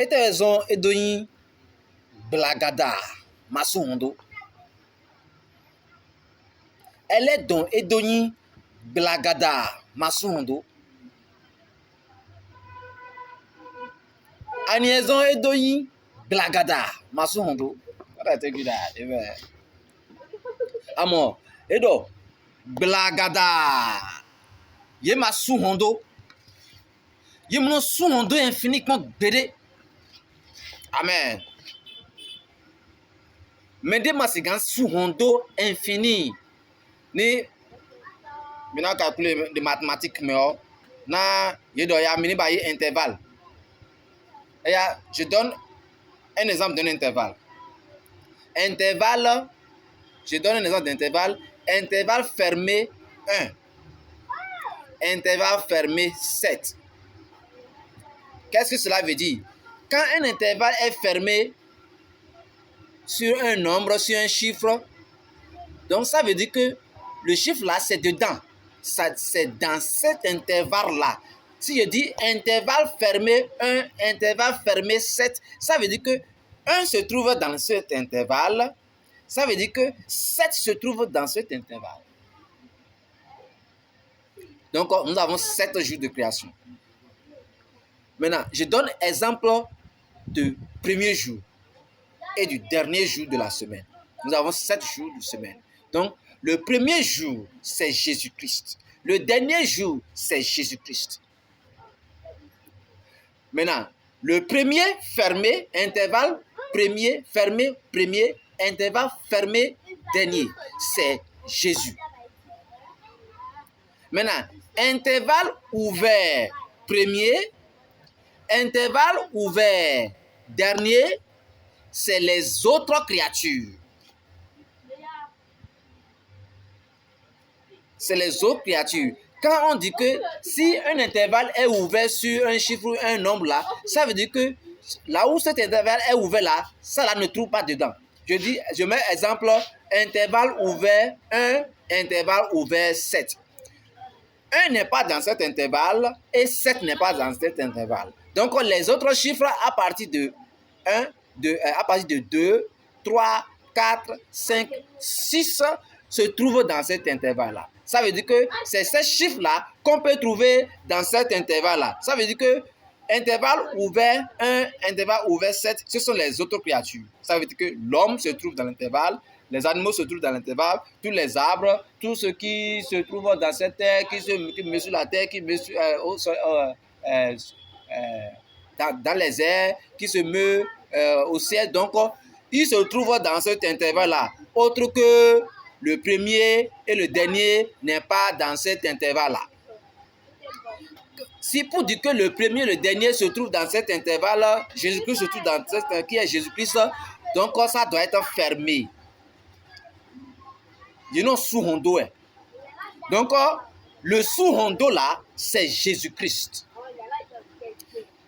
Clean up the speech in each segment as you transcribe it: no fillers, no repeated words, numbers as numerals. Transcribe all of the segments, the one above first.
Etezon edoyin blagada masuhondo. Eledon edoyin blagada masuhondo. Aniezon edoyin blagada masuhondo. What I take you that? Amen. Amo edo blagada. Ye masuhondo. Ye mon suhondo infiniment bede. Amen. Mende masigan suhondo infini. Ni mina calculer de mathématiques mais na yedo ya mini ba ye intervalle. Je donne un exemple d'un intervalle. Intervalle, je donne un exemple d'intervalle. Intervalle fermé 1. Intervalle fermé 7. Qu'est-ce que cela veut dire? Quand un intervalle est fermé sur un nombre, sur un chiffre, donc ça veut dire que le chiffre là, c'est dedans. C'est dans cet intervalle-là. Si je dis intervalle fermé 1, intervalle fermé 7, ça veut dire que 1 se trouve dans cet intervalle. Ça veut dire que 7 se trouve dans cet intervalle. Donc, nous avons 7 jours de création. Maintenant, je donne exemple du premier jour et du dernier jour de la semaine. Nous avons 7 jours de semaine. Donc, le premier jour, c'est Jésus-Christ. Le dernier jour, c'est Jésus-Christ. Maintenant, le premier fermé, intervalle premier, fermé, premier, intervalle fermé, dernier, c'est Jésus. Maintenant, intervalle ouvert premier, intervalle ouvert dernier, c'est les autres créatures. C'est les autres créatures. Quand on dit que si un intervalle est ouvert sur un chiffre, un nombre là, ça veut dire que là où cet intervalle est ouvert là, ça là ne trouve pas dedans. Je mets exemple, intervalle ouvert 1, intervalle ouvert 7. 1 n'est pas dans cet intervalle et 7 n'est pas dans cet intervalle. Donc les autres chiffres à partir de 1, à partir de 2, 3, 4, 5, 6 se trouvent dans cet intervalle-là. Ça veut dire que c'est ces chiffres-là qu'on peut trouver dans cet intervalle-là. Ça veut dire que intervalle ouvert 1, intervalle ouvert 7, ce sont les autres créatures. Ça veut dire que l'homme se trouve dans l'intervalle, les animaux se trouvent dans l'intervalle, tous les arbres, tout ce qui se trouve dans cette terre, qui meut sur la terre, qui meut dans les airs, qui se meut au ciel. Donc, ils se trouvent dans cet intervalle-là. Autre que le premier et le dernier n'est pas dans cet intervalle-là. Si pour dire que le premier et le dernier se trouvent dans cet intervalle, Jésus-Christ se trouve dans cet qui est Jésus-Christ, donc ça doit être fermé. You know, sous-hondo. Donc, le sous-hondo là, c'est Jésus-Christ.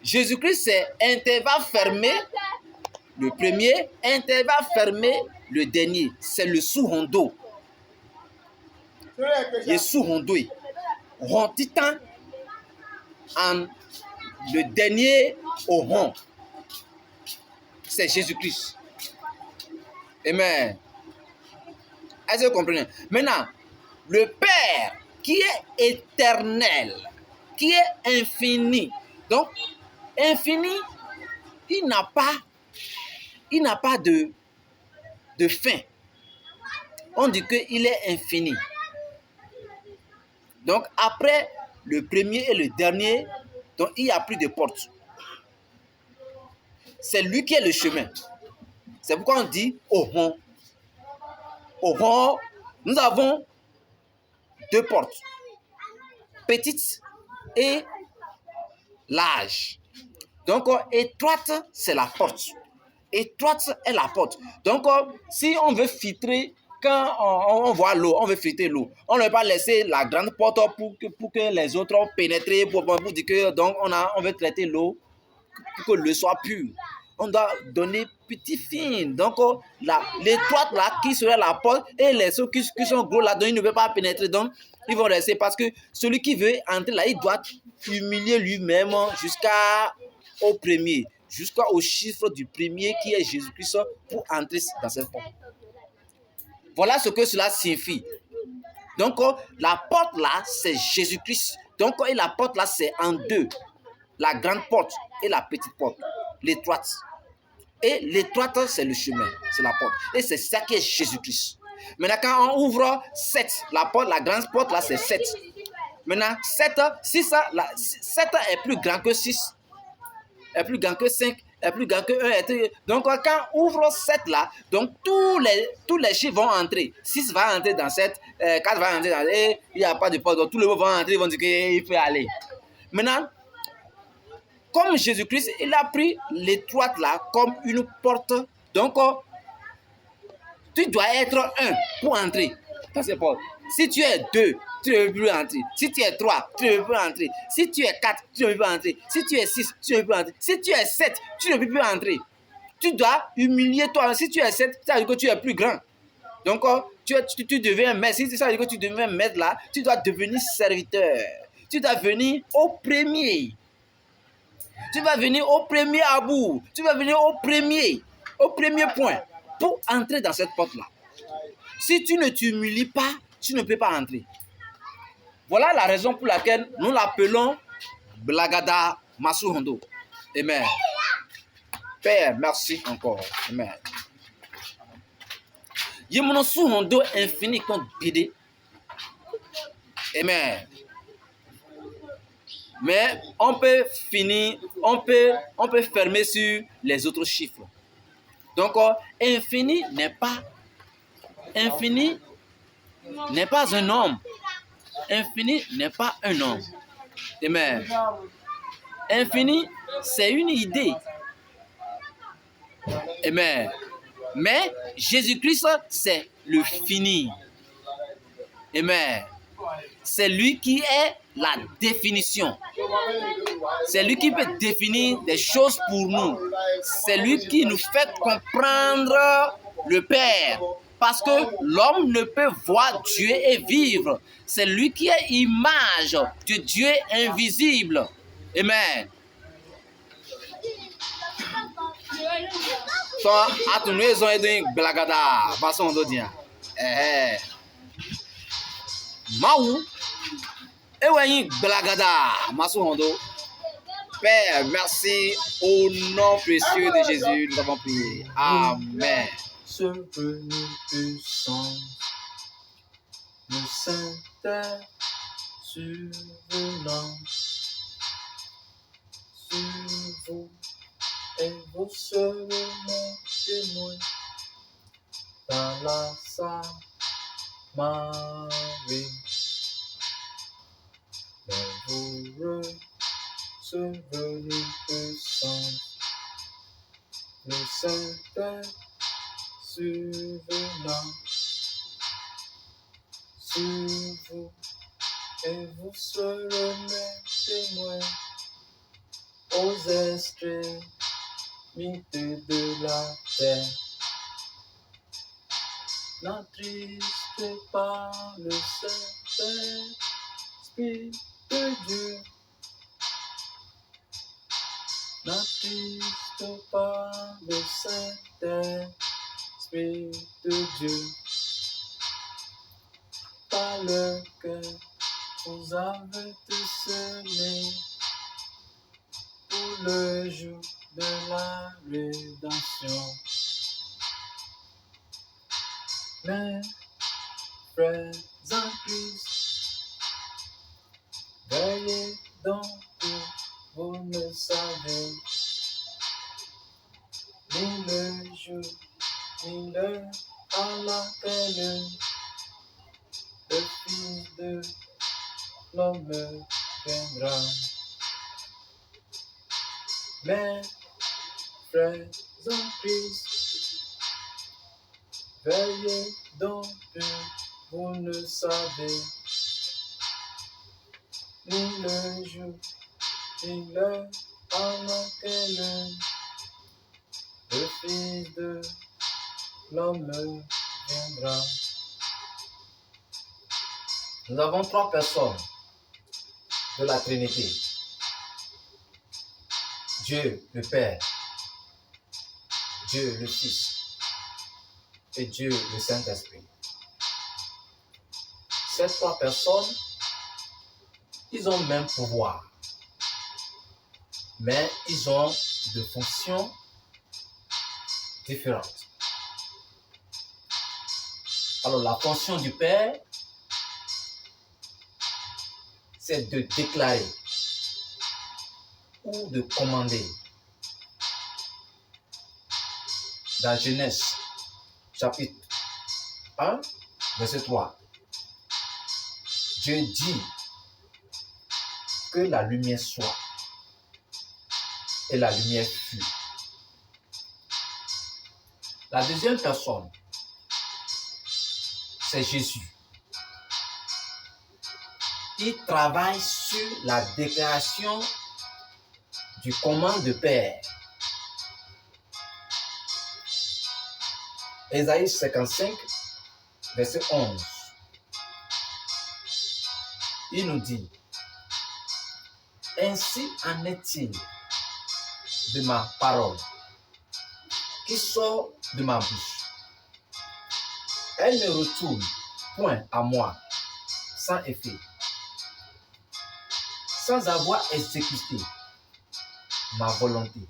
Jésus-Christ, c'est intervalle fermé, le premier, intervalle fermé, le dernier. C'est le sous-hondo. Le sous-hondo. Rond titan, en le dernier au rond. C'est Jésus-Christ. Amen. Est-ce que vous comprenez? Maintenant, le Père qui est éternel, qui est infini. Donc, infini, il n'a pas de fin. On dit qu'il est infini. Donc, après le premier et le dernier, donc, il n'y a plus de porte. C'est lui qui est le chemin. C'est pourquoi on dit au rond. Au rond, nous avons 2 portes. Petite et large. Donc, étroite, c'est la porte. Étroite est la porte. Donc, si on veut filtrer, quand on voit l'eau, on veut filtrer l'eau, on ne va pas laisser la grande porte pour que les autres pénètrent, pour dire que donc on veut traiter l'eau pour que l'eau soit pure. On doit donner petit fin. Donc, l'étroite là, qui serait la porte, et les autres qui sont gros là, donc ils ne veulent pas pénétrer. Donc, ils vont rester parce que celui qui veut entrer là, il doit humilier lui-même jusqu'au premier. jusqu'au chiffre du premier qui est Jésus-Christ pour entrer dans cette porte. Voilà ce que cela signifie. Donc, la porte là, c'est Jésus-Christ. Donc, et la porte là, c'est en deux. La grande porte et la petite porte. L'étroite. Et l'étroite, c'est le chemin. C'est la porte. Et c'est ça qui est Jésus-Christ. Maintenant, quand on ouvre 7, la porte, la grande porte là, c'est 7. Maintenant, 7, 6, 7 est plus grand que 6. Est plus grand que 5. Est plus grand que 1. Donc, quand on ouvre 7 là, donc tous les chiffres vont entrer. 6 va entrer dans 7, 4 va entrer dans 7. Et il n'y a pas de porte. Donc, tous les mots vont entrer, ils vont dire qu'il peut aller. Maintenant, comme Jésus-Christ, il a pris l'étroite là comme une porte. Donc, tu dois être 1 pour entrer dans cette porte. Si tu es 2, tu ne peux plus entrer. Si tu es 3, tu ne peux plus entrer. Si tu es 4, tu ne peux plus entrer. Si tu es 6, tu ne peux plus entrer. Si tu es 7, tu ne peux plus entrer. Tu dois humilier toi. Si tu es 7, ça veut dire que tu es plus grand. Donc, tu deviens maître. Si ça veut dire que tu deviens maître là, tu dois devenir serviteur. Tu dois venir au premier. Tu vas venir au premier à bout. Tu vas venir au premier point pour entrer dans cette porte-là. Si tu ne t'humilies pas, tu ne peux pas entrer. Voilà la raison pour laquelle nous l'appelons Blagada Masuhondo. Amen. Père, merci encore. Amen. Yemono Suhondo infini contre bidé. Amen. Mais on peut finir, on peut fermer sur les autres chiffres. Donc, infini n'est pas un nombre. Infini n'est pas un nombre. Amen. Infini, c'est une idée. Amen. Mais Jésus-Christ, c'est le fini. Amen. C'est lui qui est la définition. C'est lui qui peut définir des choses pour nous. C'est lui qui nous fait comprendre le Père. Parce que l'homme ne peut voir Dieu et vivre. C'est lui qui est image de Dieu invisible. Amen. Toi, à ton maison, et blagada, façon de dire. Maou, et ouais, blagada, Masuhondo. Père, merci au nom précieux de Jésus, nous avons prié. Amen. Ce venu puissant, le Saint-Père survenant sur vous et vous serez mon témoin dans la Samarie. Mais vous recevrez puissant, le Saint-Père survenant sur vous et vous serez mes témoins aux extrémités de la terre. N'attristez pas le Saint-Esprit de Dieu. N'attristez pas le Saint-Esprit de Dieu. Par le cœur, vous avez décelé pour le jour de la rédemption. Mes frères en Christ, veillez donc pour vous ne savez ni le jour ni l'heure à laquelle le Fils de l'homme viendra. Mes frères en Christ, veillez donc, vous ne savez ni le jour ni l'heure à laquelle le Fils de l'homme viendra. Nous avons 3 personnes de la Trinité. Dieu, le Père, Dieu le Fils et Dieu le Saint-Esprit. Ces trois personnes, ils ont le même pouvoir, mais ils ont des fonctions différentes. Alors la fonction du Père, c'est de déclarer ou de commander. Dans Genèse, chapitre 1, verset 3, Dieu dit que la lumière soit, et la lumière fut. La deuxième personne, c'est Jésus. Il travaille sur la déclaration du commande de Père. Ésaïe 55, verset 11. Il nous dit, ainsi en est-il de ma parole qui sort de ma bouche. Elle ne retourne point à moi sans effet, sans avoir exécuté ma volonté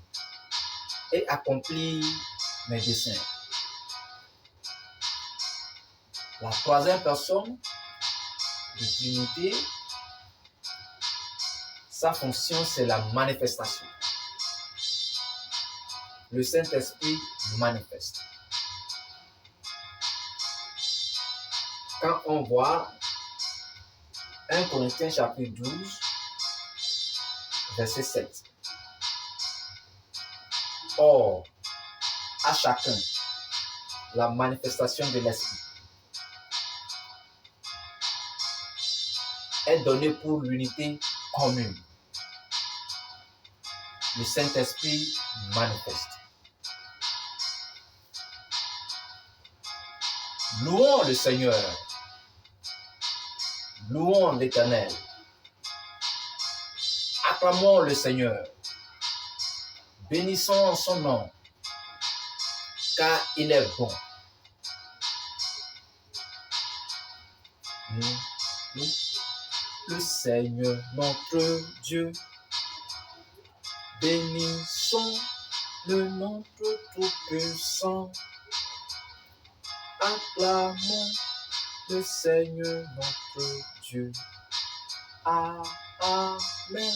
et accompli mes desseins. La troisième personne de Trinité, sa fonction, c'est la manifestation. Le Saint-Esprit manifeste. Quand on voit 1 Corinthiens chapitre 12, verset 7. Or, à chacun, la manifestation de l'Esprit est donnée pour l'unité commune. Le Saint-Esprit manifeste. Louons le Seigneur. Louons l'Éternel. Acclamons le Seigneur. Bénissons son nom, car il est bon. Nous, le Seigneur, notre Dieu, bénissons le nom Tout-Puissant. Acclamons le Seigneur, notre Dieu. Amen.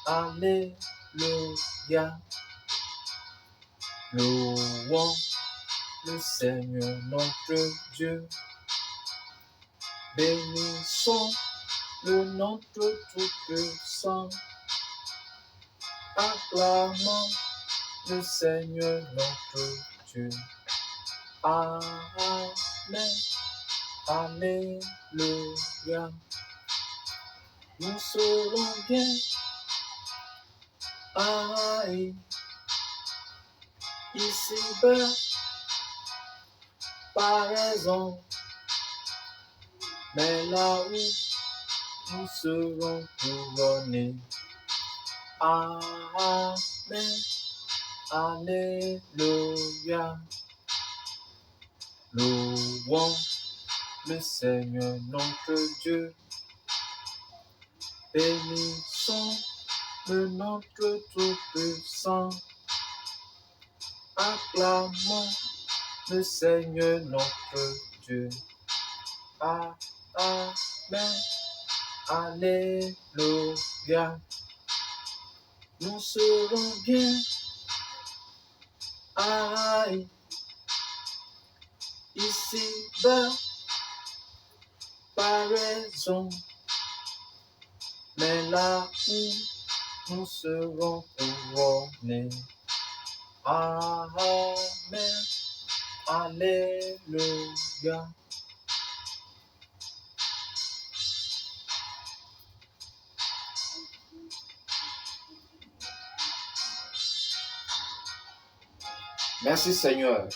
Alléluia. Louons le Seigneur, notre Dieu. Bénissons le nom Tout-Puissant. Acclamons le Seigneur, notre Dieu. Amen. Alléluia. Nous serons bien. Aïe. Ici-bas, par raison. Mais là où nous serons couronnés. Amen. Alléluia. Louons le Seigneur notre Dieu. Bénissons le notre Tout-Puissant. Acclamons le Seigneur notre Dieu. Amen. Alléluia. Nous serons bien. Aïe. Ici-bas, par raison. Mais là où nous serons couronnés. Amen. Alléluia. Merci Seigneur